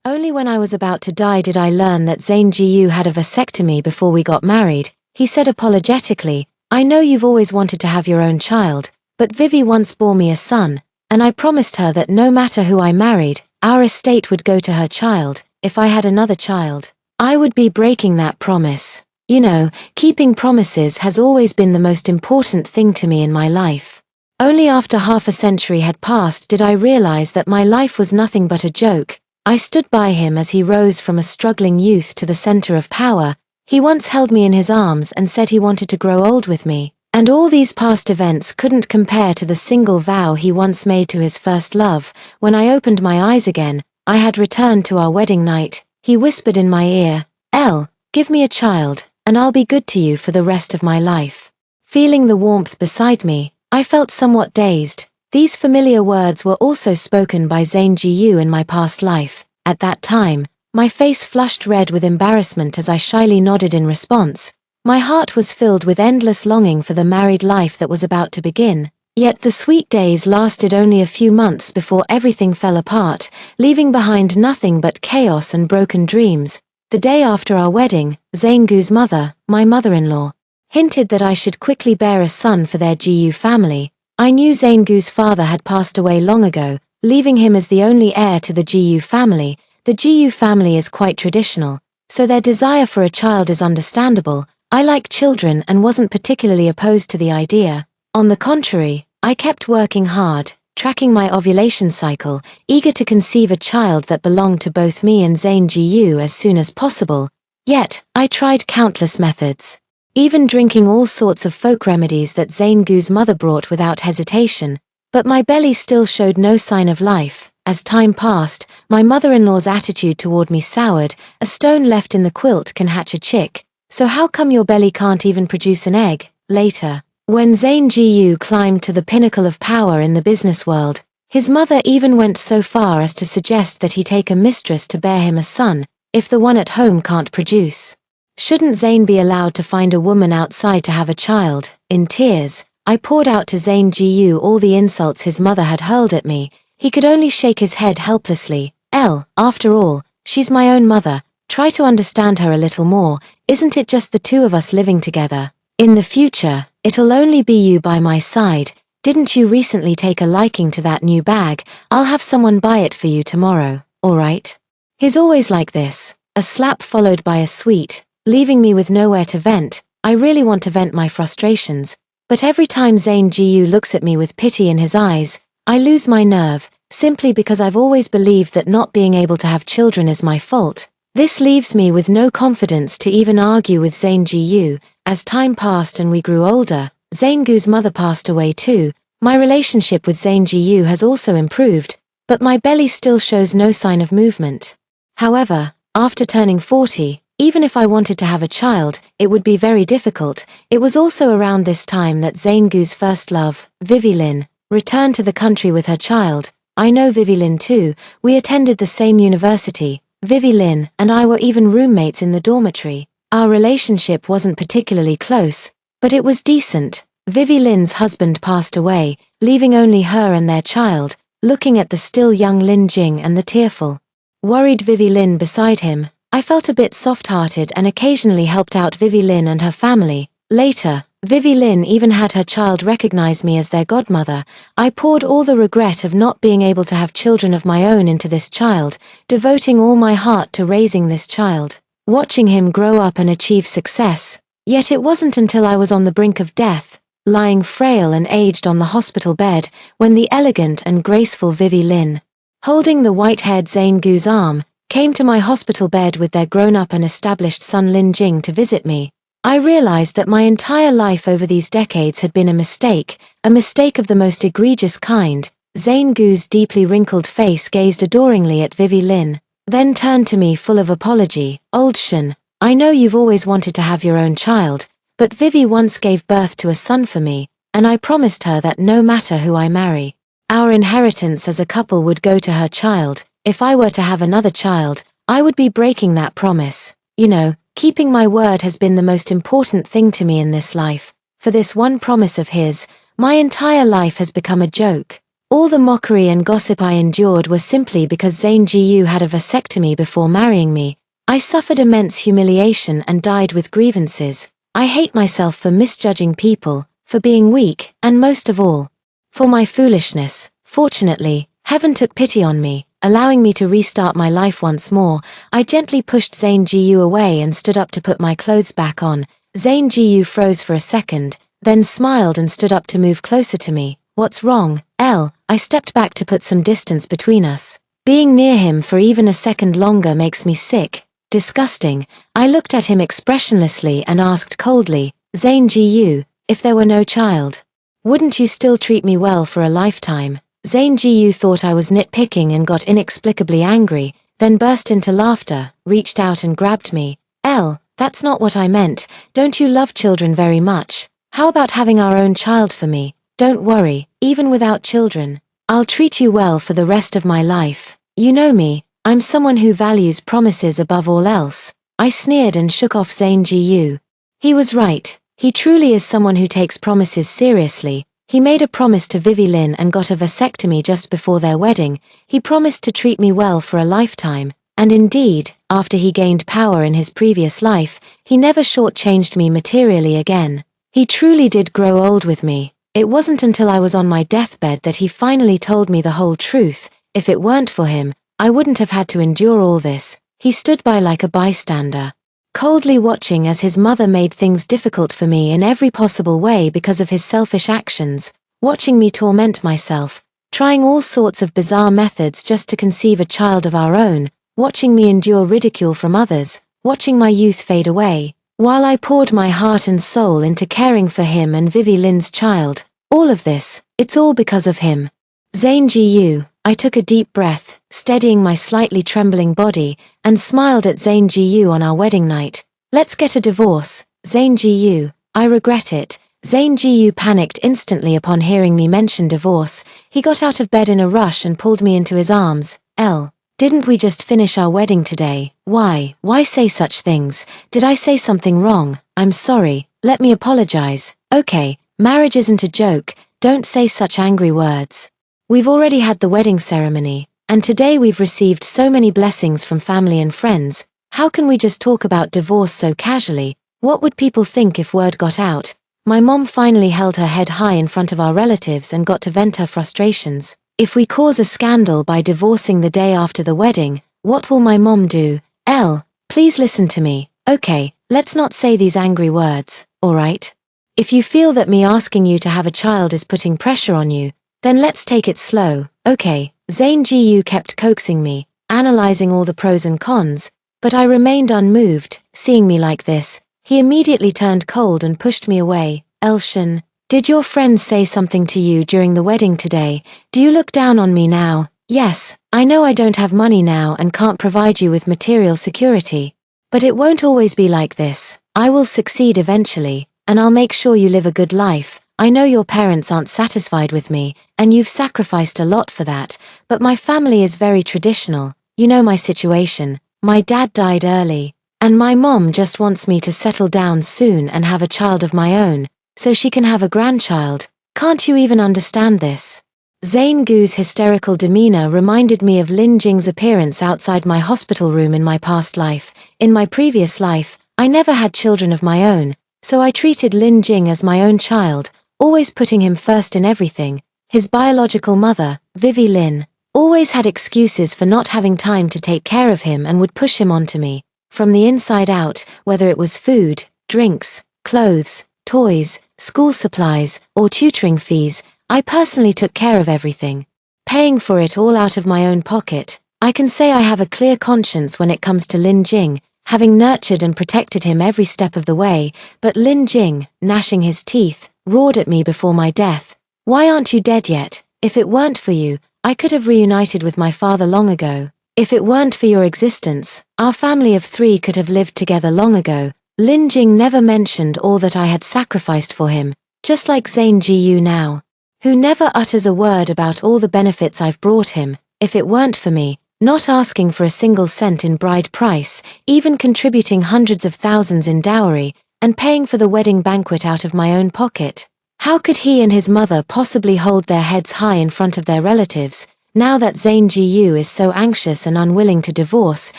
Only when I was about to die did I learn that Zain Jiyu had a vasectomy before we got married. He said apologetically, "I know you've always wanted to have your own child, but Vivi once bore me a son, and I promised her that no matter who I married, our estate would go to her child. If I had another child, I would be breaking that promise. You know, keeping promises has always been the most important thing to me in my life." Only after half a century had passed did I realize that my life was nothing but a joke. I stood by him as he rose from a struggling youth to the center of power. He once held me in his arms and said he wanted to grow old with me, and all these past events couldn't compare to the single vow he once made to his first love. When I opened my eyes again, I had returned to our wedding night. He whispered in my ear, "Elle, give me a child, and I'll be good to you for the rest of my life." Feeling the warmth beside me, I felt somewhat dazed. These familiar words were also spoken by Zain Jiyu in my past life. At that time, my face flushed red with embarrassment as I shyly nodded in response. My heart was filled with endless longing for the married life that was about to begin. Yet the sweet days lasted only a few months before everything fell apart, leaving behind nothing but chaos and broken dreams. The day after our wedding, Zaingu's mother, my mother-in-law, hinted that I should quickly bear a son for their Jiyu family. I knew Zaingu's father had passed away long ago, leaving him as the only heir to the Jiyu family. The Jiyu family is quite traditional, so their desire for a child is understandable. I like children and wasn't particularly opposed to the idea. On the contrary, I kept working hard, tracking my ovulation cycle, eager to conceive a child that belonged to both me and Zain Jiyu as soon as possible. Yet, I tried countless methods, even drinking all sorts of folk remedies that Zaingu's mother brought without hesitation, but my belly still showed no sign of life. As time passed, my mother-in-law's attitude toward me soured. "A stone left in the quilt can hatch a chick, so how come your belly can't even produce an egg?" Later, when Zain Jiyu climbed to the pinnacle of power in the business world, his mother even went so far as to suggest that he take a mistress to bear him a son, if the one at home can't produce. Shouldn't Zain be allowed to find a woman outside to have a child? In tears, I poured out to Zain Jiyu all the insults his mother had hurled at me. He could only shake his head helplessly. "Elle, after all, she's my own mother. Try to understand her a little more. Isn't it just the two of us living together? In the future, it'll only be you by my side. Didn't you recently take a liking to that new bag? I'll have someone buy it for you tomorrow, alright?" He's always like this. A slap followed by a sweet, leaving me with nowhere to vent. I really want to vent my frustrations, but every time Zain Jiyu looks at me with pity in his eyes, I lose my nerve, simply because I've always believed that not being able to have children is my fault. This leaves me with no confidence to even argue with Zain Jiyu. As time passed and we grew older, Zaingu's mother passed away too. My relationship with Zain Jiyu has also improved, but my belly still shows no sign of movement. However, after turning 40, even if I wanted to have a child, it would be very difficult. It was also around this time that Zaingu's first love, Vivi Lin, returned to the country with her child. I know Vivi Lin too. We attended the same university. Vivi Lin and I were even roommates in the dormitory. Our relationship wasn't particularly close, but it was decent. Vivi Lin's husband passed away, leaving only her and their child. Looking at the still young Lin Jing and the tearful, worried Vivi Lin beside him, I felt a bit soft-hearted and occasionally helped out Vivi Lin and her family. Later, Vivi Lin even had her child recognize me as their godmother. I poured all the regret of not being able to have children of my own into this child, devoting all my heart to raising this child, watching him grow up and achieve success. Yet it wasn't until I was on the brink of death, lying frail and aged on the hospital bed, when the elegant and graceful Vivi Lin, holding the white-haired Zaingu's arm, came to my hospital bed with their grown-up and established son Lin Jing to visit me. I realized that my entire life over these decades had been a mistake of the most egregious kind. Zaingu's deeply wrinkled face gazed adoringly at Vivi Lin, then turned to me full of apology. "Old Shen, I know you've always wanted to have your own child, but Vivi once gave birth to a son for me, and I promised her that no matter who I marry, our inheritance as a couple would go to her child. If I were to have another child, I would be breaking that promise. You know, keeping my word has been the most important thing to me in this life. For this one promise of his, my entire life has become a joke. All the mockery and gossip I endured was simply because Zain Ji had a vasectomy before marrying me. I suffered immense humiliation and died with grievances. I hate myself for misjudging people, for being weak, and most of all, for my foolishness. Fortunately, heaven took pity on me, allowing me to restart my life once more. I gently pushed Zain Ji away and stood up to put my clothes back on. Zain Ji froze for a second, then smiled and stood up to move closer to me. What's wrong, Elle? I stepped back to put some distance between us. Being near him for even a second longer makes me sick. Disgusting. I looked at him expressionlessly and asked coldly, Zain Ji, if there were no child, wouldn't you still treat me well for a lifetime? Zain Ji thought I was nitpicking and got inexplicably angry, then burst into laughter, reached out and grabbed me. Elle, that's not what I meant. Don't you love children very much? How about having our own child for me? Don't worry, even without children, I'll treat you well for the rest of my life. You know me, I'm someone who values promises above all else. I sneered and shook off Zain Ji. He was right. He truly is someone who takes promises seriously. He made a promise to Vivi Lin and got a vasectomy just before their wedding. He promised to treat me well for a lifetime. And indeed, after he gained power in his previous life, he never shortchanged me materially again. He truly did grow old with me. It wasn't until I was on my deathbed that he finally told me the whole truth. If it weren't for him, I wouldn't have had to endure all this. He stood by like a bystander, coldly watching as his mother made things difficult for me in every possible way because of his selfish actions, watching me torment myself, trying all sorts of bizarre methods just to conceive a child of our own, watching me endure ridicule from others, watching my youth fade away, while I poured my heart and soul into caring for him and Vivi Lin's child. All of this, it's all because of him. Zain Ji. I took a deep breath, steadying my slightly trembling body, and smiled at Zain Ji on our wedding night. Let's get a divorce, Zain Ji. I regret it. Zain Ji panicked instantly upon hearing me mention divorce. He got out of bed in a rush and pulled me into his arms. Elle, didn't we just finish our wedding today? Why say such things? Did I say something wrong? I'm sorry, let me apologize. Okay, marriage isn't a joke, don't say such angry words. We've already had the wedding ceremony, and today we've received so many blessings from family and friends. How can we just talk about divorce so casually? What would people think if word got out? My mom finally held her head high in front of our relatives and got to vent her frustrations. If we cause a scandal by divorcing the day after the wedding, what will my mom do? Elle, please listen to me. Okay, let's not say these angry words, alright? If you feel that me asking you to have a child is putting pressure on you, then let's take it slow, okay? Zain Ji kept coaxing me, analyzing all the pros and cons, but I remained unmoved. Seeing me like this, he immediately turned cold and pushed me away. Elshan, did your friends say something to you during the wedding today? Do you look down on me now? Yes, I know I don't have money now and can't provide you with material security. But it won't always be like this. I will succeed eventually, and I'll make sure you live a good life. I know your parents aren't satisfied with me, and you've sacrificed a lot for that, but my family is very traditional. You know my situation. My dad died early, and my mom just wants me to settle down soon and have a child of my own, so she can have a grandchild. Can't you even understand this? Zain Gu's hysterical demeanor reminded me of Lin Jing's appearance outside my hospital room in my past life. In my previous life, I never had children of my own, so I treated Lin Jing as my own child, always putting him first in everything. His biological mother, Vivi Lin, always had excuses for not having time to take care of him and would push him onto me, from the inside out, whether it was food, drinks, clothes, toys, school supplies, or tutoring fees. I personally took care of everything, paying for it all out of my own pocket. I can say I have a clear conscience when it comes to Lin Jing, having nurtured and protected him every step of the way, but Lin Jing, gnashing his teeth, roared at me before my death. Why aren't you dead yet? If it weren't for you, I could have reunited with my father long ago. If it weren't for your existence, our family of 3 could have lived together long ago. Lin Jing never mentioned all that I had sacrificed for him, just like Zain Ji now, who never utters a word about all the benefits I've brought him. If it weren't for me, not asking for a single cent in bride price, even contributing hundreds of thousands in dowry, and paying for the wedding banquet out of my own pocket, How could he and his mother possibly hold their heads high in front of their relatives? Now that Zain Ji-yu is so anxious and unwilling to divorce,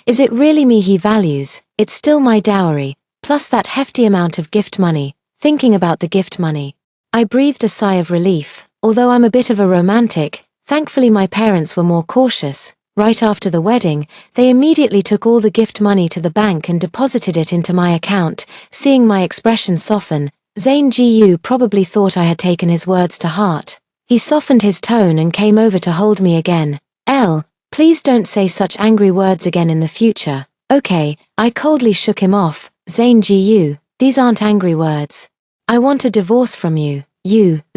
is it really me he values? It's still my dowry, plus that hefty amount of gift money. Thinking about the gift money, I breathed a sigh of relief. Although I'm a bit of a romantic, thankfully my parents were more cautious. Right after the wedding, they immediately took all the gift money to the bank and deposited it into my account. Seeing my expression soften, Zain Ji-yu probably thought I had taken his words to heart. He softened his tone and came over to hold me again. Please don't say such angry words again in the future. Okay, I coldly shook him off. Zain Ji-yu, these aren't angry words. I want a divorce from you.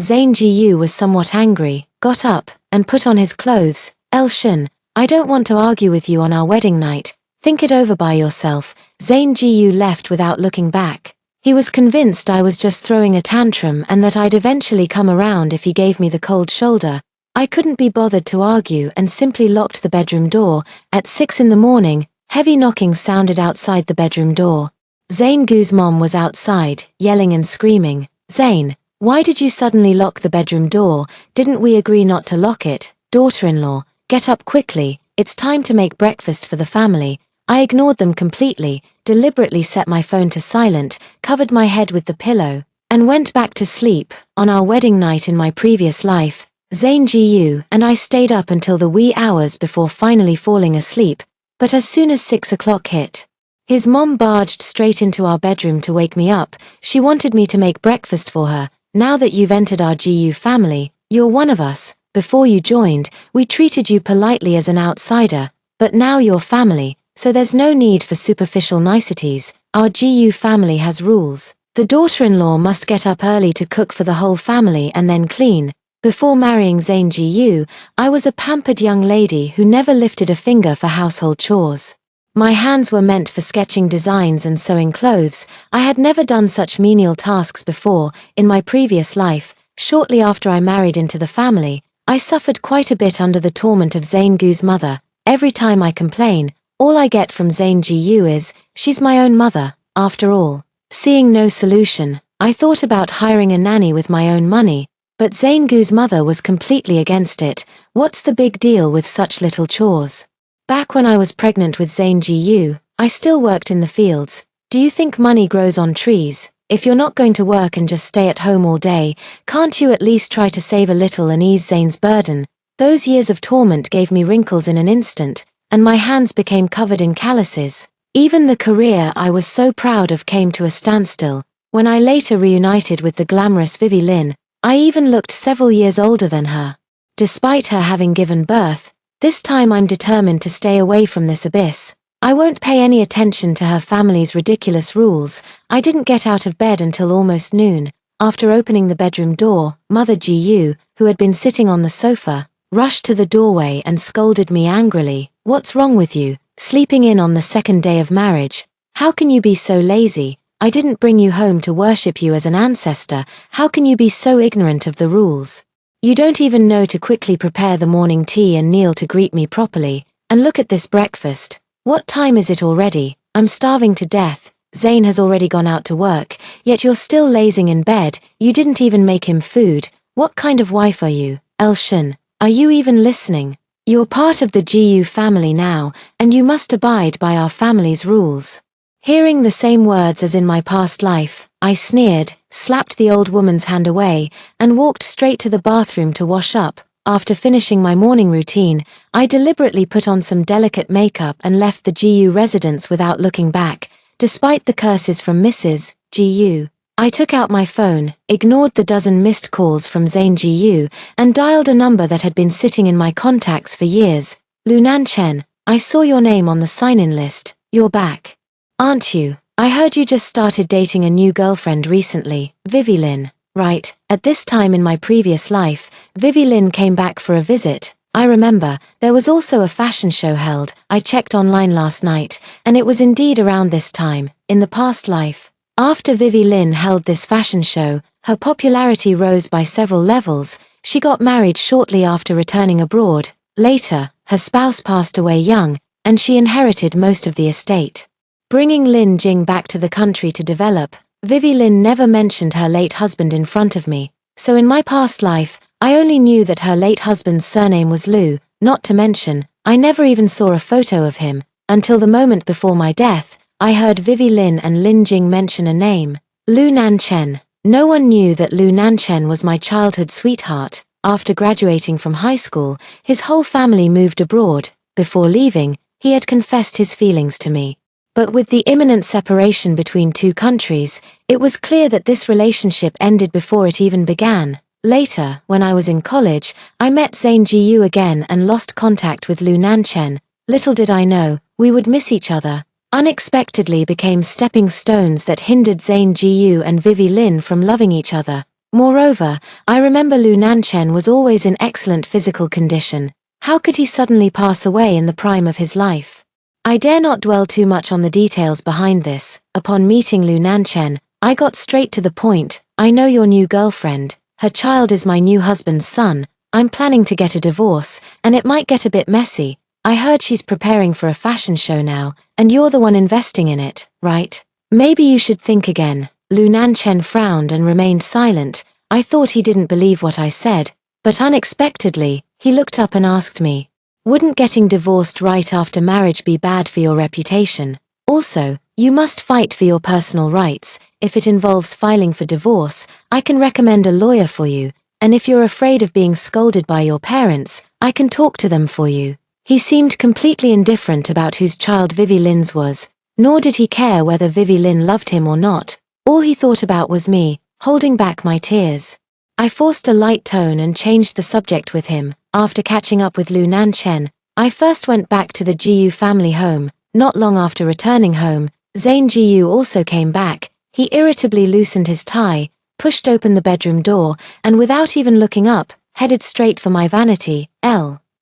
Zain Ji-yu was somewhat angry, got up, and put on his clothes. Shin, I don't want to argue with you on our wedding night. Think it over by yourself. Zain Ji-yu left without looking back. He was convinced I was just throwing a tantrum and that I'd eventually come around if he gave me the cold shoulder. I couldn't be bothered to argue and simply locked the bedroom door. At 6 in the morning, heavy knocking sounded outside the bedroom door. Zain Gu's mom was outside, yelling and screaming. Zain, why did you suddenly lock the bedroom door? Didn't we agree not to lock it? Daughter-in-law, get up quickly, it's time to make breakfast for the family. I ignored them completely, deliberately set my phone to silent, covered my head with the pillow, and went back to sleep. On our wedding night in my previous life, Zain Ji-yu and I stayed up until the wee hours before finally falling asleep, but as soon as 6 o'clock hit, his mom barged straight into our bedroom to wake me up. She wanted me to make breakfast for her. Now that you've entered our Ji-yu family, you're one of us. Before you joined, we treated you politely as an outsider, but now you're family. So there's no need for superficial niceties. Our Ji-yu family has rules. The daughter-in-law must get up early to cook for the whole family and then clean. Before marrying Zain Ji-yu, I was a pampered young lady who never lifted a finger for household chores. My hands were meant for sketching designs and sewing clothes. I had never done such menial tasks before. In my previous life, shortly after I married into the family, I suffered quite a bit under the torment of Zain Gu's mother. Every time I complain, all I get from Zain Ji-yu is, she's my own mother, after all. Seeing no solution, I thought about hiring a nanny with my own money, but Zain Gu's mother was completely against it. What's the big deal with such little chores? Back when I was pregnant with Zain Ji-yu, I still worked in the fields. Do you think money grows on trees? If you're not going to work and just stay at home all day, can't you at least try to save a little and ease Zain's burden? Those years of torment gave me wrinkles in an instant, and my hands became covered in calluses. Even the career I was so proud of came to a standstill. When I later reunited with the glamorous Vivi Lin, I even looked several years older than her. Despite her having given birth, this time I'm determined to stay away from this abyss. I won't pay any attention to her family's ridiculous rules. I didn't get out of bed until almost noon. After opening the bedroom door, Mother Ji-yu, who had been sitting on the sofa, rushed to the doorway and scolded me angrily. What's wrong with you? Sleeping in on the second day of marriage? How can you be so lazy? I didn't bring you home to worship you as an ancestor. How can you be so ignorant of the rules? You don't even know to quickly prepare the morning tea and kneel to greet me properly. And look at this breakfast. What time is it already? I'm starving to death. Zain has already gone out to work, yet you're still lazing in bed. You didn't even make him food. What kind of wife are you? Shin, are you even listening? You're part of the Ji-yu family now, and you must abide by our family's rules. Hearing the same words as in my past life, I sneered, slapped the old woman's hand away, and walked straight to the bathroom to wash up. After finishing my morning routine, I deliberately put on some delicate makeup and left the Ji-yu residence without looking back. Despite the curses from Mrs. Ji-yu, I took out my phone, ignored the dozen missed calls from Zain Ji-yu, and dialed a number that had been sitting in my contacts for years. Lunan Chen, I saw your name on the sign-in list. You're back, aren't you? I heard you just started dating a new girlfriend recently, Vivi Lin, right? At this time in my previous life, Vivi Lin came back for a visit. I remember, there was also a fashion show held. I checked online last night, and it was indeed around this time, in the past life. After Vivi Lin held this fashion show, her popularity rose by several levels. She got married shortly after returning abroad. Later, her spouse passed away young, and she inherited most of the estate. Bringing Lin Jing back to the country to develop, Vivi Lin never mentioned her late husband in front of me. So in my past life, I only knew that her late husband's surname was Liu, not to mention, I never even saw a photo of him, until the moment before my death. I heard Vivi Lin and Lin Jing mention a name, Lu Nanchen. No one knew that Lu Nanchen was my childhood sweetheart. After graduating from high school, his whole family moved abroad. Before leaving, he had confessed his feelings to me. But with the imminent separation between two countries, it was clear that this relationship ended before it even began. Later, when I was in college, I met Zhang Jiyu again and lost contact with Lu Nanchen. Little did I know, we would miss each other. Unexpectedly became stepping stones that hindered Zhang Jiyu and Vivi Lin from loving each other. Moreover, I remember Lu Nanchen was always in excellent physical condition. How could he suddenly pass away in the prime of his life? I dare not dwell too much on the details behind this. Upon meeting Lu Nanchen, I got straight to the point. I know your new girlfriend. Her child is my new husband's son. I'm planning to get a divorce, and it might get a bit messy. I heard she's preparing for a fashion show now, and you're the one investing in it, right? Maybe you should think again. Lu Nanchen frowned and remained silent. I thought he didn't believe what I said, but unexpectedly, he looked up and asked me, wouldn't getting divorced right after marriage be bad for your reputation? Also, you must fight for your personal rights. If it involves filing for divorce, I can recommend a lawyer for you, and if you're afraid of being scolded by your parents, I can talk to them for you. He seemed completely indifferent about whose child Vivi Lin's was, nor did he care whether Vivi Lin loved him or not. All he thought about was me, holding back my tears. I forced a light tone and changed the subject with him. After catching up with Lu Nanchen, I first went back to the Jiyu family home. Not long after returning home, Zhang Jiyu also came back. He irritably loosened his tie, pushed open the bedroom door, and without even looking up, headed straight for my vanity.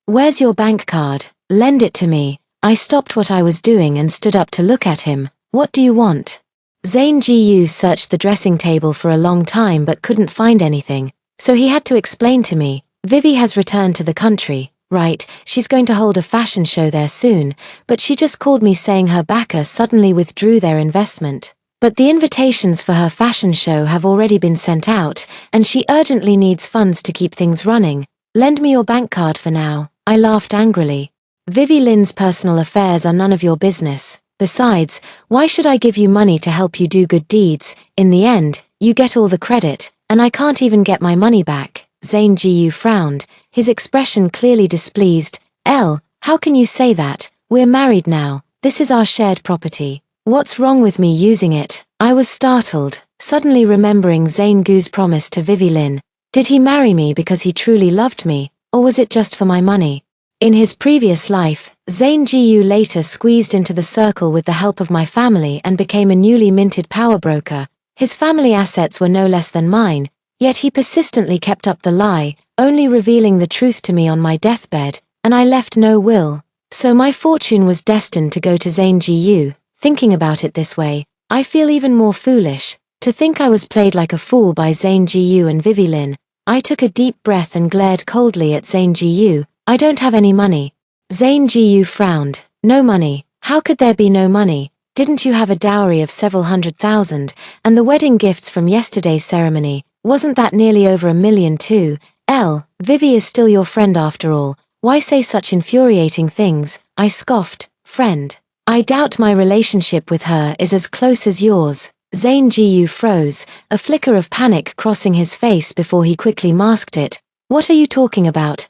Where's your bank card? Lend it to me. I stopped what I was doing and stood up to look at him. What do you want? Zhang Jiyu searched the dressing table for a long time but couldn't find anything, so he had to explain to me. Vivi has returned to the country, right? She's going to hold a fashion show there soon, but she just called me saying her backer suddenly withdrew their investment. But the invitations for her fashion show have already been sent out, and she urgently needs funds to keep things running. Lend me your bank card for now. I laughed angrily. Vivi Lin's personal affairs are none of your business. Besides, why should I give you money to help you do good deeds? In the end, you get all the credit, and I can't even get my money back. Zhang Jiyu frowned, his expression clearly displeased. How can you say that? We're married now. This is our shared property. What's wrong with me using it? I was startled, suddenly remembering Zhang Gu's promise to Vivi Lin. Did he marry me because he truly loved me, or was it just for my money? In his previous life, Zhang Jiyu later squeezed into the circle with the help of my family and became a newly minted power broker. His family assets were no less than mine, yet he persistently kept up the lie, only revealing the truth to me on my deathbed, and I left no will. So my fortune was destined to go to Zhang Jiyu. Thinking about it this way, I feel even more foolish. To think I was played like a fool by Zhang Jiyu and Vivi Lin. I took a deep breath and glared coldly at Zhang Jiyu. I don't have any money. Zhang Jiyu frowned. No money? How could there be no money? Didn't you have a dowry of several 100,000, and the wedding gifts from yesterday's ceremony? Wasn't that nearly over 1 million too? Vivi is still your friend after all. Why say such infuriating things? I scoffed. Friend. I doubt my relationship with her is as close as yours. Zhang Jiyu froze, a flicker of panic crossing his face before he quickly masked it. What are you talking about,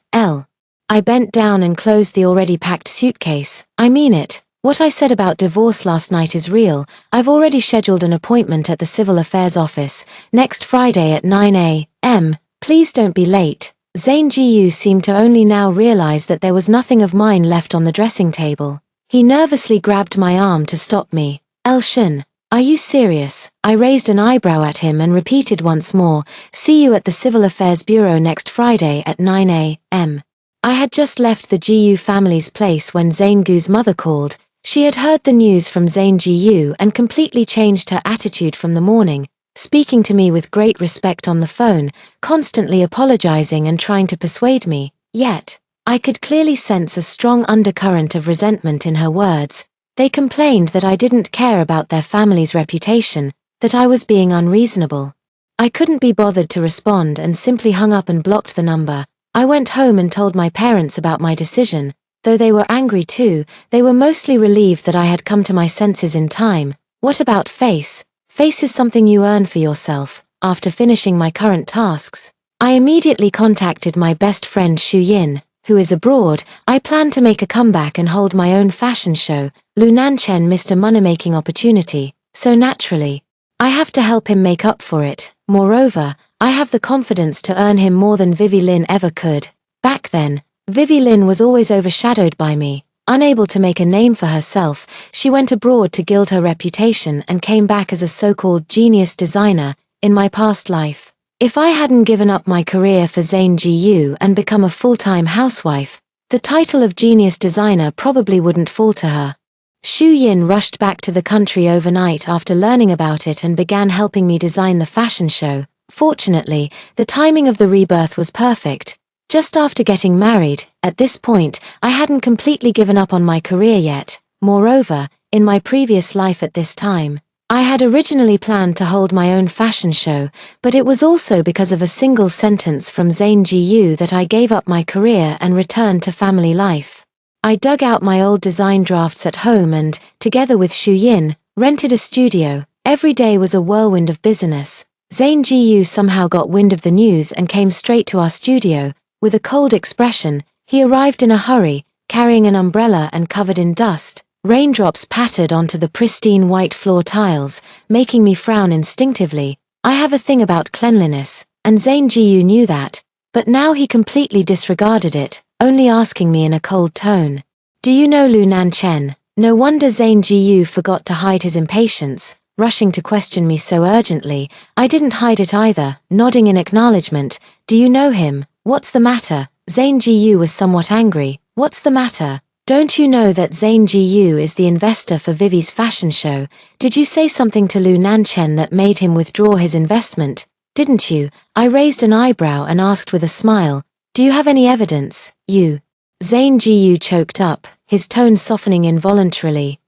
I bent down and closed the already packed suitcase. I mean it. What I said about divorce last night is real. I've already scheduled an appointment at the Civil Affairs Office, next Friday at 9 a.m. Please don't be late. Zhang Jiyu seemed to only now realize that there was nothing of mine left on the dressing table. He nervously grabbed my arm to stop me. Shun, are you serious? I raised an eyebrow at him and repeated once more, see you at the Civil Affairs Bureau next Friday at 9 a.m. I had just left the Jiyu family's place when Zhang Gu's mother called. She had heard the news from Zhang Jiyu and completely changed her attitude from the morning, speaking to me with great respect on the phone, constantly apologizing and trying to persuade me. Yet, I could clearly sense a strong undercurrent of resentment in her words. They complained that I didn't care about their family's reputation, that I was being unreasonable. I couldn't be bothered to respond and simply hung up and blocked the number. I went home and told my parents about my decision. Though they were angry too, they were mostly relieved that I had come to my senses in time. What about face? Face is something you earn for yourself. After finishing my current tasks, I immediately contacted my best friend Shu Yin, who is abroad. I plan to make a comeback and hold my own fashion show. Lu Nanchen missed a money-making opportunity, so naturally, I have to help him make up for it. Moreover, I have the confidence to earn him more than Vivi Lin ever could. Back then, Vivi Lin was always overshadowed by me. Unable to make a name for herself, she went abroad to gild her reputation and came back as a so-called genius designer. In my past life, if I hadn't given up my career for Zane Jiyu and become a full-time housewife, the title of genius designer probably wouldn't fall to her. Shu Yin rushed back to the country overnight after learning about it and began helping me design the fashion show. Fortunately, the timing of the rebirth was perfect. Just after getting married, at this point, I hadn't completely given up on my career yet. Moreover, in my previous life at this time, I had originally planned to hold my own fashion show, but it was also because of a single sentence from Zane Jiyu that I gave up my career and returned to family life. I dug out my old design drafts at home and, together with Shu Yin, rented a studio. Every day was a whirlwind of business. Zane Jiyu somehow got wind of the news and came straight to our studio. With a cold expression, he arrived in a hurry, carrying an umbrella and covered in dust. Raindrops pattered onto the pristine white floor tiles, making me frown instinctively. I have a thing about cleanliness, and Zane Jiyu knew that, but now he completely disregarded it, only asking me in a cold tone, "Do you know Lu Nanchen?" No wonder Zane Jiyu forgot to hide his impatience, rushing to question me so urgently. I didn't hide it either, nodding in acknowledgement. "Do you know him? What's the matter?" Zane Jiyu was somewhat angry. "What's the matter? Don't you know that Zane Jiyu is the investor for Vivi's fashion show? Did you say something to Lu Nanchen that made him withdraw his investment? Didn't you?" I raised an eyebrow and asked with a smile, "Do you have any evidence, you?" Zane Jiyu choked up, his tone softening involuntarily.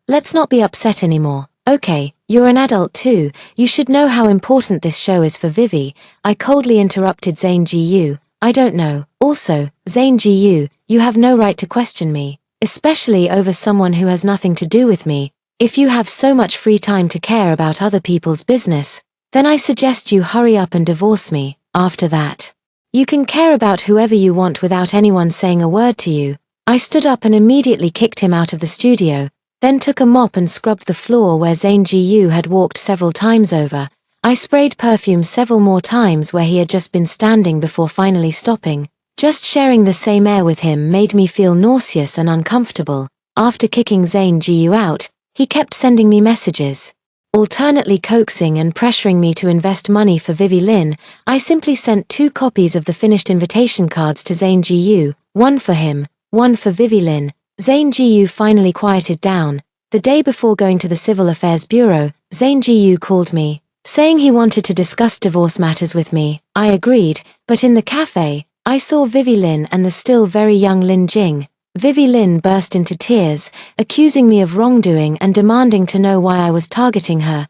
Let's not be upset anymore. Okay, you're an adult too, you should know how important this show is for Vivi. I coldly interrupted Zane Jiyu. "I don't know. Also, Zane Jiyu, you have no right to question me, especially over someone who has nothing to do with me. If you have so much free time to care about other people's business, then I suggest you hurry up and divorce me. After that, you can care about whoever you want without anyone saying a word to you." I stood up and immediately kicked him out of the studio, then took a mop and scrubbed the floor where Zane Jiyu had walked several times over. I sprayed perfume several more times where he had just been standing before finally stopping. Just sharing the same air with him made me feel nauseous and uncomfortable. After kicking Zane Jiyu out, he kept sending me messages, alternately coaxing and pressuring me to invest money for Vivi Lin. I simply sent 2 copies of the finished invitation cards to Zane Jiyu, one for him, one for Vivi Lin. Zane Jiyu finally quieted down. The day before going to the Civil Affairs Bureau, Zane Jiyu called me, saying he wanted to discuss divorce matters with me. I agreed, but in the cafe, I saw Vivi Lin and the still very young Lin Jing. Vivi Lin burst into tears, accusing me of wrongdoing and demanding to know why I was targeting her.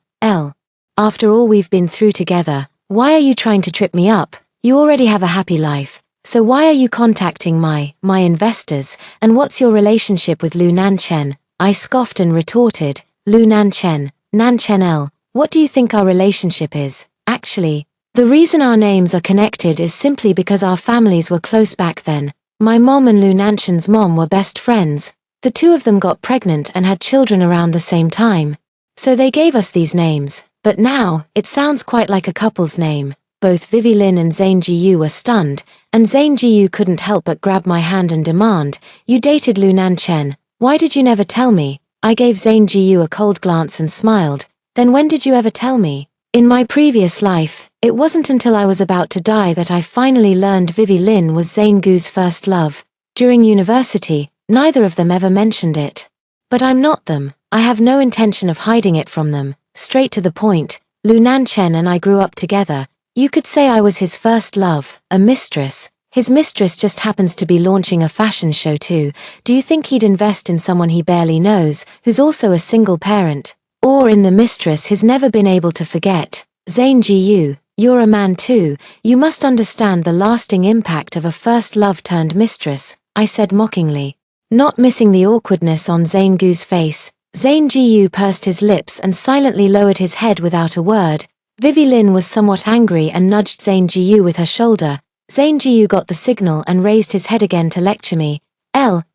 After all we've been through together, why are you trying to trip me up? You already have a happy life, so why are you contacting my investors, and what's your relationship with Lu Nanchen? I scoffed and retorted, "Lu Nanchen, Nanchen, what do you think our relationship is? Actually, the reason our names are connected is simply because our families were close back then. My mom and Lu Nanchen's mom were best friends. The two of them got pregnant and had children around the same time. So they gave us these names, but now, it sounds quite like a couple's name." Both Vivi Lin and Zane Jiyu were stunned, and Zane Jiyu couldn't help but grab my hand and demand, "You dated Lu Nanchen. Why did you never tell me?" I gave Zane Jiyu a cold glance and smiled. "Then when did you ever tell me?" In my previous life, it wasn't until I was about to die that I finally learned Vivi Lin was Zane Gu's first love. During university, neither of them ever mentioned it. But I'm not them. I have no intention of hiding it from them. Straight to the point, Lu Nanchen and I grew up together. You could say I was his first love, a mistress. His mistress just happens to be launching a fashion show too. Do you think he'd invest in someone he barely knows, who's also a single parent? Or in the mistress he's never been able to forget? Zane Gu, you're a man too, you must understand the lasting impact of a first love turned mistress, I said mockingly. Not missing the awkwardness on Zane Gu's face, Zane Gu pursed his lips and silently lowered his head without a word. Vivi Lin was somewhat angry and nudged Zane Gu with her shoulder. Zane Gu got the signal and raised his head again to lecture me.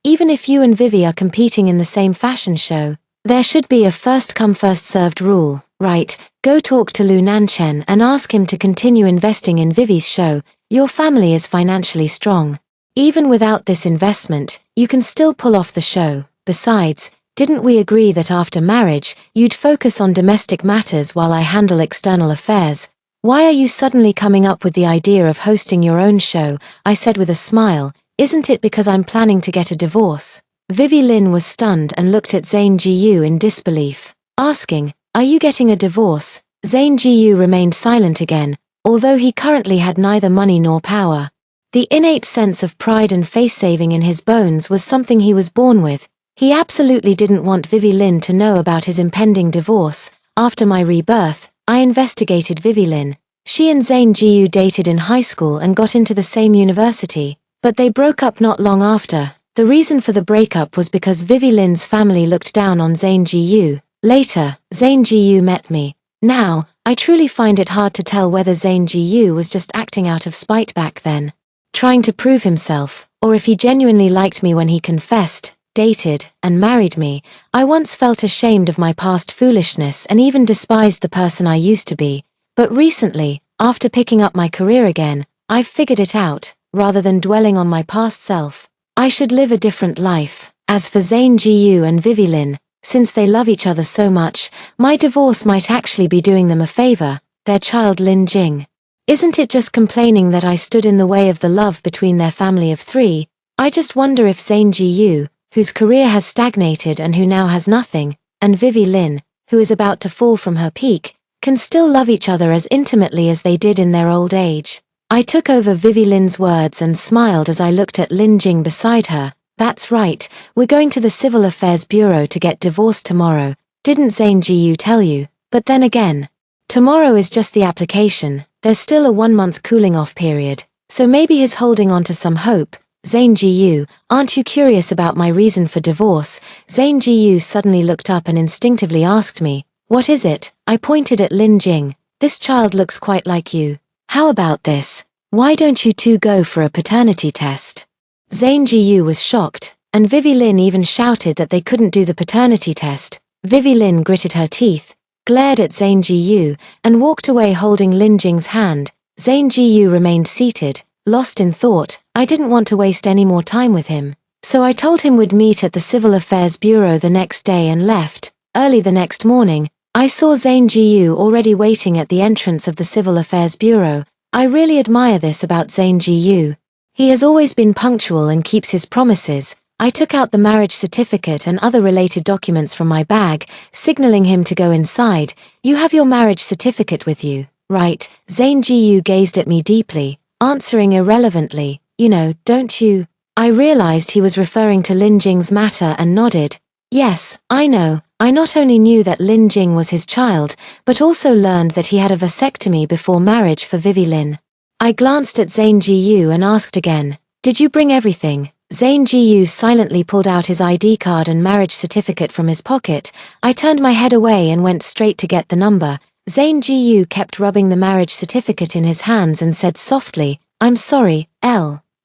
Even if you and Vivi are competing in the same fashion show, there should be a first come first served rule, right? Go talk to Lu Nanchen and ask him to continue investing in Vivi's show. Your family is financially strong. Even without this investment, you can still pull off the show. Besides, didn't we agree that after marriage, you'd focus on domestic matters while I handle external affairs? Why are you suddenly coming up with the idea of hosting your own show? I said with a smile. Isn't it because I'm planning to get a divorce? Vivi Lin was stunned and looked at Zane Gu in disbelief, asking, are you getting a divorce? Zane Gu remained silent again, although he currently had neither money nor power. The innate sense of pride and face-saving in his bones was something he was born with. He absolutely didn't want Vivi Lin to know about his impending divorce. After my rebirth, I investigated Vivi Lin. She and Zane Gu dated in high school and got into the same university, but they broke up not long after. The reason for the breakup was because Vivi Lin's family looked down on Zane Gu. Later, Zane Gu met me. Now, I truly find it hard to tell whether Zane Gu was just acting out of spite back then, trying to prove himself, or if he genuinely liked me when he confessed, dated, and married me. I once felt ashamed of my past foolishness and even despised the person I used to be. But recently, after picking up my career again, I've figured it out. Rather than dwelling on my past self, I should live a different life. As for Zane Gu and Vivi Lin, since they love each other so much, my divorce might actually be doing them a favor. Their child Lin Jing. Isn't it just complaining that I stood in the way of the love between their family of three? I just wonder if Zane Gu, whose career has stagnated and who now has nothing, and Vivi Lin, who is about to fall from her peak, can still love each other as intimately as they did in their old age. I took over Vivi Lin's words and smiled as I looked at Lin Jing beside her. That's right, we're going to the Civil Affairs Bureau to get divorced tomorrow. Didn't Zane Gu tell you? But then again, tomorrow is just the application. There's still a 1-month cooling off period, so maybe he's holding on to some hope. Zane Gu, aren't you curious about my reason for divorce? Zane Gu suddenly looked up and instinctively asked me, what is it? I pointed at Lin Jing. This child looks quite like you. How about this? Why don't you two go for a paternity test? Zane Gu was shocked, and Vivi Lin even shouted that they couldn't do the paternity test. Vivi Lin gritted her teeth, glared at Zane Gu, and walked away holding Lin Jing's hand. Zane Gu remained seated, lost in thought. I didn't want to waste any more time with him, so I told him we'd meet at the Civil Affairs Bureau the next day and left. Early the next morning, I saw Zane Gu already waiting at the entrance of the Civil Affairs Bureau. I really admire this about Zane Gu. He has always been punctual and keeps his promises. I took out the marriage certificate and other related documents from my bag, signaling him to go inside. You have your marriage certificate with you, right? Zane Gu gazed at me deeply, answering irrelevantly, don't you? I realized he was referring to Lin Jing's matter and nodded. Yes, I know. I not only knew that Lin Jing was his child, but also learned that he had a vasectomy before marriage for Vivi Lin. I glanced at Zane Gu and asked again, did you bring everything? Zane Gu silently pulled out his ID card and marriage certificate from his pocket. I turned my head away and went straight to get the number. Zane Gu kept rubbing the marriage certificate in his hands and said softly, I'm sorry,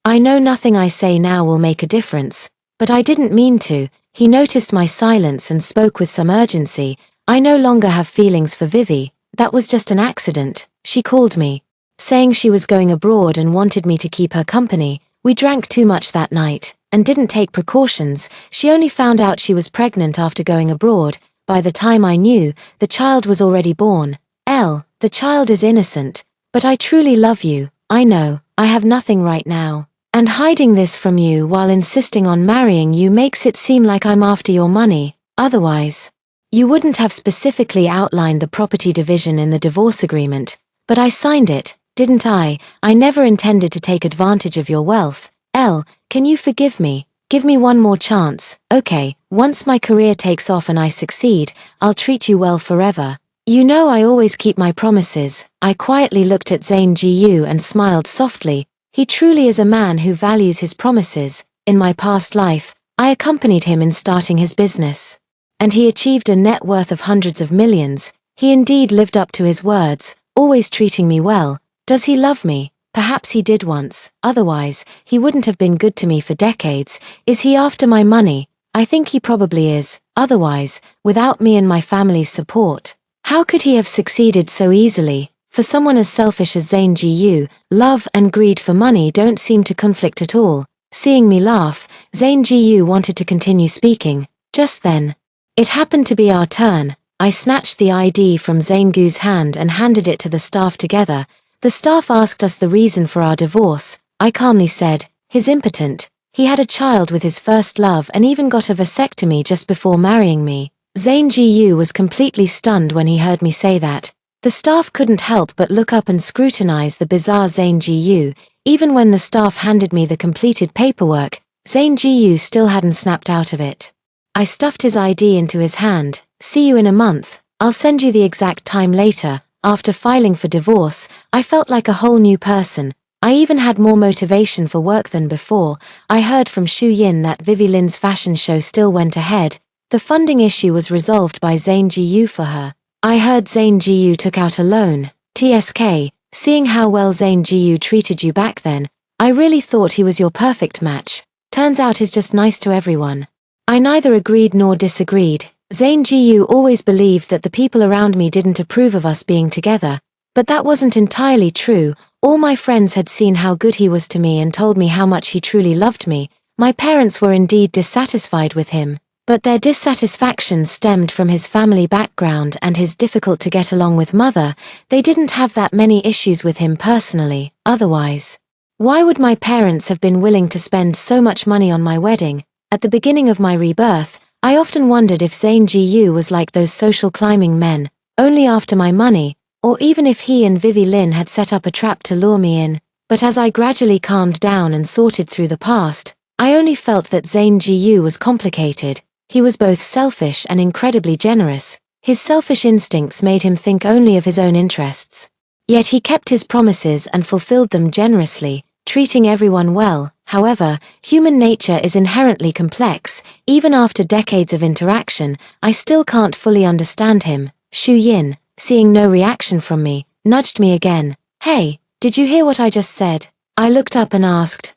I know nothing I say now will make a difference, but I didn't mean to. He noticed my silence and spoke with some urgency. I no longer have feelings for Vivi. That was just an accident. She called me, saying she was going abroad and wanted me to keep her company. We drank too much that night, and didn't take precautions. She only found out she was pregnant after going abroad. By the time I knew, the child was already born. The child is innocent, but I truly love you. I know, I have nothing right now. And hiding this from you while insisting on marrying you makes it seem like I'm after your money. Otherwise, you wouldn't have specifically outlined the property division in the divorce agreement. But I signed it, didn't I? I never intended to take advantage of your wealth. Can you forgive me? Give me one more chance. Okay, once my career takes off and I succeed, I'll treat you well forever. You know I always keep my promises. I quietly looked at Zane Gu and smiled softly. He truly is a man who values his promises. In my past life, I accompanied him in starting his business. And he achieved a net worth of hundreds of millions. He indeed lived up to his words, always treating me well. Does he love me? Perhaps he did once, otherwise, he wouldn't have been good to me for decades. Is he after my money? I think he probably is, otherwise, without me and my family's support, how could he have succeeded so easily? For someone as selfish as Zane Gu, love and greed for money don't seem to conflict at all. Seeing me laugh, Zane Gu wanted to continue speaking. Just then, it happened to be our turn. I snatched the ID from Zane Gu's hand and handed it to the staff together. The staff asked us the reason for our divorce. I calmly said, he's impotent. He had a child with his first love and even got a vasectomy just before marrying me. Zane Gu was completely stunned when he heard me say that. The staff couldn't help but look up and scrutinize the bizarre Zane Gu. Even when the staff handed me the completed paperwork, Zane Gu still hadn't snapped out of it. I stuffed his ID into his hand. See you in a month. I'll send you the exact time later. After filing for divorce, I felt like a whole new person. I even had more motivation for work than before. I heard from Shu Yin that Vivi Lin's fashion show still went ahead. The funding issue was resolved by Zane Gu for her. I heard Zane Gu took out a loan. TSK, seeing how well Zane Gu treated you back then, I really thought he was your perfect match. Turns out he's just nice to everyone. I neither agreed nor disagreed. Zane Gu always believed that the people around me didn't approve of us being together. But that wasn't entirely true. All my friends had seen how good he was to me and told me how much he truly loved me. My parents were indeed dissatisfied with him, but their dissatisfaction stemmed from his family background and his difficult to get along with mother. They didn't have that many issues with him personally, otherwise. Why would my parents have been willing to spend so much money on my wedding? At the beginning of my rebirth, I often wondered if Zane Gu was like those social climbing men, only after my money, or even if he and Vivi Lin had set up a trap to lure me in. But as I gradually calmed down and sorted through the past, I only felt that Zane Gu was complicated. He was both selfish and incredibly generous. His selfish instincts made him think only of his own interests. Yet he kept his promises and fulfilled them generously, treating everyone well. However, human nature is inherently complex. Even after decades of interaction, I still can't fully understand him. Shu Yin, seeing no reaction from me, nudged me again. Hey, did you hear what I just said? I looked up and asked,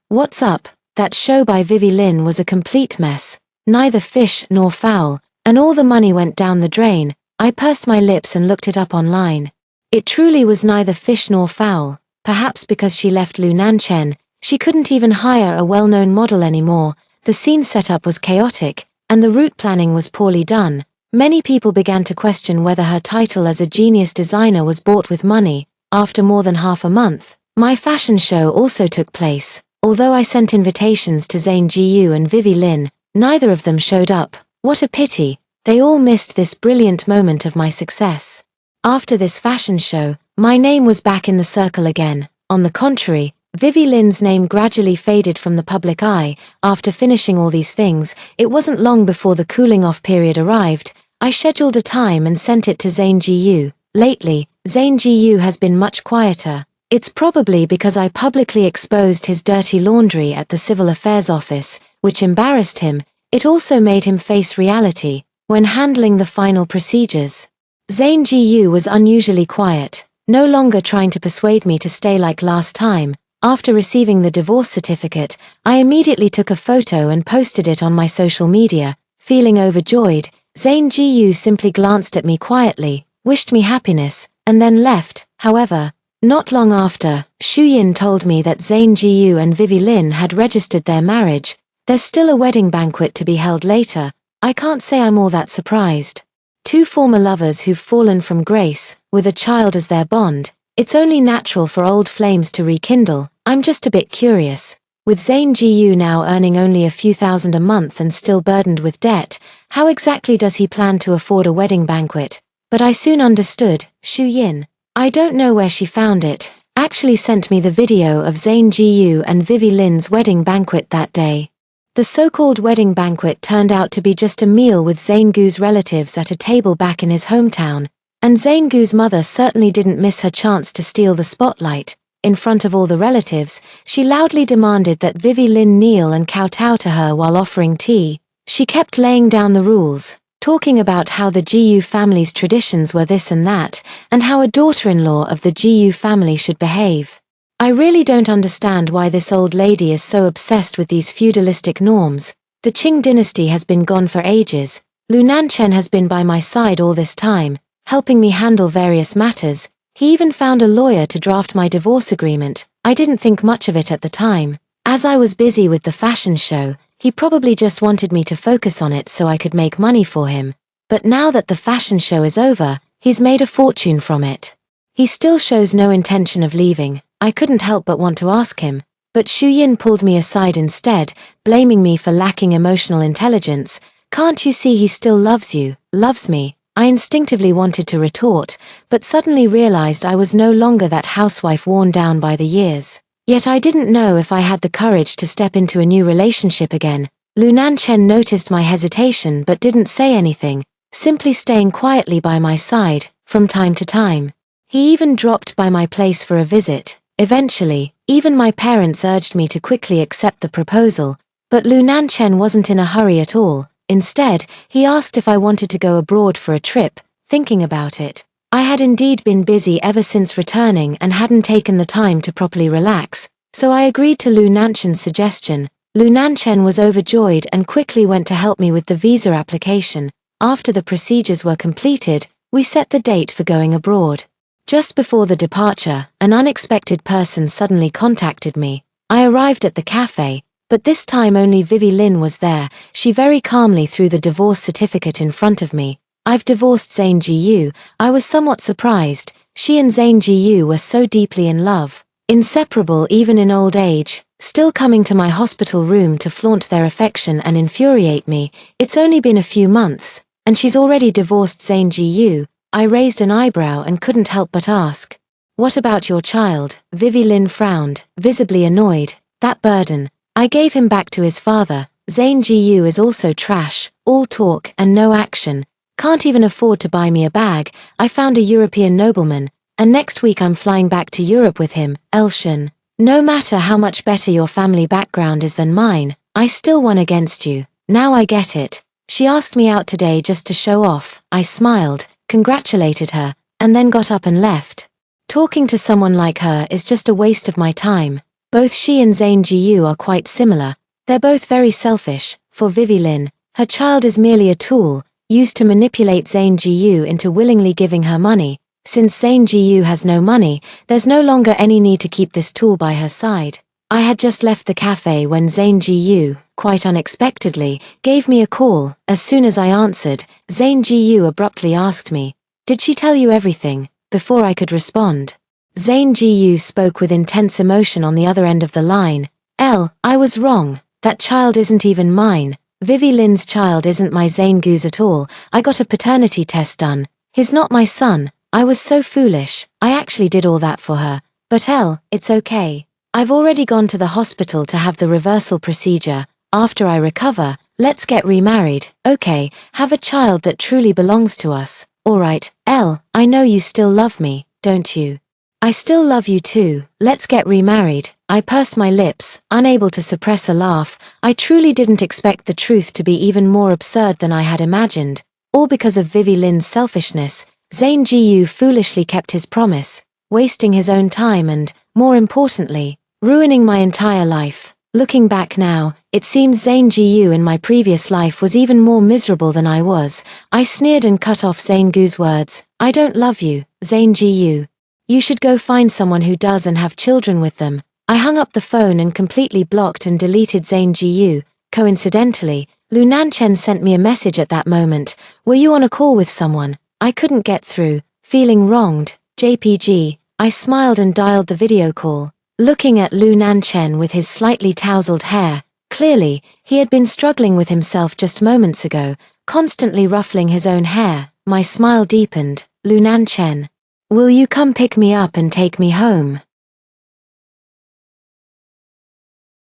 what's up? That show by Vivi Lin was a complete mess. Neither fish nor fowl, and all the money went down the drain. I pursed my lips and looked it up online. It truly was neither fish nor fowl. Perhaps because she left Lu Nanchen, she couldn't even hire a well-known model anymore. The scene setup was chaotic, and the route planning was poorly done. Many people began to question whether her title as a genius designer was bought with money. After more than half a month, my fashion show also took place. Although I sent invitations to Zane Gu and Vivi Lin, neither of them showed up. What a pity. They all missed this brilliant moment of my success. After this fashion show, my name was back in the circle again. On the contrary, Vivi Lin's name gradually faded from the public eye. After finishing all these things, it wasn't long before the cooling-off period arrived. I scheduled a time and sent it to Zane Gu. Lately, Zane Gu has been much quieter. It's probably because I publicly exposed his dirty laundry at the Civil Affairs Office, which embarrassed him. It also made him face reality when handling the final procedures. Zane Gu was unusually quiet, no longer trying to persuade me to stay like last time. After receiving the divorce certificate, I immediately took a photo and posted it on my social media. Feeling overjoyed, Zane Gu simply glanced at me quietly, wished me happiness, and then left. However, not long after, Shu Yin told me that Zane Gu and Vivi Lin had registered their marriage. There's still a wedding banquet to be held later. I can't say I'm all that surprised. Two former lovers who've fallen from grace, with a child as their bond. It's only natural for old flames to rekindle. I'm just a bit curious. With Zane Gu now earning only a few thousand a month and still burdened with debt, how exactly does he plan to afford a wedding banquet? But I soon understood. Shu Yin, I don't know where she found it, actually sent me the video of Zane Gu and Vivi Lin's wedding banquet that day. The so-called wedding banquet turned out to be just a meal with Zane Gu's relatives at a table back in his hometown. And Zaingu's mother certainly didn't miss her chance to steal the spotlight. In front of all the relatives, she loudly demanded that Vivi Lin kneel and kowtow to her while offering tea. She kept laying down the rules, talking about how the GU family's traditions were this and that, and how a daughter-in-law of the GU family should behave. I really don't understand why this old lady is so obsessed with these feudalistic norms. The Qing dynasty has been gone for ages. Lu Nanchen has been by my side all this time, helping me handle various matters. He even found a lawyer to draft my divorce agreement. I didn't think much of it at the time. As I was busy with the fashion show, he probably just wanted me to focus on it so I could make money for him. But now that the fashion show is over, he's made a fortune from it. He still shows no intention of leaving. I couldn't help but want to ask him, but Shu Yin pulled me aside instead, blaming me for lacking emotional intelligence. Can't you see he still loves you, loves me? I instinctively wanted to retort, but suddenly realized I was no longer that housewife worn down by the years. Yet I didn't know if I had the courage to step into a new relationship again. Lu Nanchen noticed my hesitation but didn't say anything, simply staying quietly by my side, from time to time. He even dropped by my place for a visit. Eventually, even my parents urged me to quickly accept the proposal, but Lu Nanchen wasn't in a hurry at all. Instead, he asked if I wanted to go abroad for a trip. Thinking about it, I had indeed been busy ever since returning and hadn't taken the time to properly relax, so I agreed to Lu Nanchen's suggestion. Lu Nanchen was overjoyed and quickly went to help me with the visa application. After the procedures were completed, we set the date for going abroad. Just before the departure, an unexpected person suddenly contacted me. I arrived at the cafe, but this time only Vivi Lin was there. She very calmly threw the divorce certificate in front of me. I've divorced Zhang Jiyu. I was somewhat surprised. She and Zhang Jiyu were so deeply in love, inseparable even in old age, still coming to my hospital room to flaunt their affection and infuriate me. It's only been a few months, and she's already divorced Zhang Jiyu. I raised an eyebrow and couldn't help but ask, "What about your child?" Vivi Lin frowned, visibly annoyed. That burden. I gave him back to his father. Zhang Jiyu is also trash, all talk and no action. Can't even afford to buy me a bag. I found a European nobleman, and next week I'm flying back to Europe with him. Elshin. No matter how much better your family background is than mine, I still won against you. Now I get it. She asked me out today just to show off. I smiled, congratulated her, and then got up and left. Talking to someone like her is just a waste of my time. Both she and Zhang Jiyu are quite similar. They're both very selfish. For Vivi Lin, her child is merely a tool, used to manipulate Zhang Jiyu into willingly giving her money. Since Zhang Jiyu has no money, there's no longer any need to keep this tool by her side. I had just left the cafe when Zhang Jiyu, quite unexpectedly, gave me a call. As soon as I answered, Zhang Jiyu abruptly asked me, "Did she tell you everything?" Before I could respond, Zhang Jiyu spoke with intense emotion on the other end of the line. I was wrong. That child isn't even mine. Vivi Lin's child isn't my Zaingu's at all. I got a paternity test done. He's not my son. I was so foolish. I actually did all that for her. But it's okay. I've already gone to the hospital to have the reversal procedure. After I recover, let's get remarried. Okay, have a child that truly belongs to us. Alright, I know you still love me, don't you? I still love you too. Let's get remarried. I pursed my lips, unable to suppress a laugh. I truly didn't expect the truth to be even more absurd than I had imagined. All because of Vivi Lin's selfishness. Zhang Jiyu foolishly kept his promise, wasting his own time and, more importantly, ruining my entire life. Looking back now, it seems Zhang Jiyu in my previous life was even more miserable than I was. I sneered and cut off Zaingu's words. "I don't love you, Zhang Jiyu. You should go find someone who does and have children with them." I hung up the phone and completely blocked and deleted Zhang Jiyu. Coincidentally, Lu Nanchen sent me a message at that moment. "Were you on a call with someone?" I couldn't get through. Feeling wronged. JPG. I smiled and dialed the video call. Looking at Lu Nanchen with his slightly tousled hair, clearly, he had been struggling with himself just moments ago, constantly ruffling his own hair. My smile deepened. "Lu Nanchen, will you come pick me up and take me home?"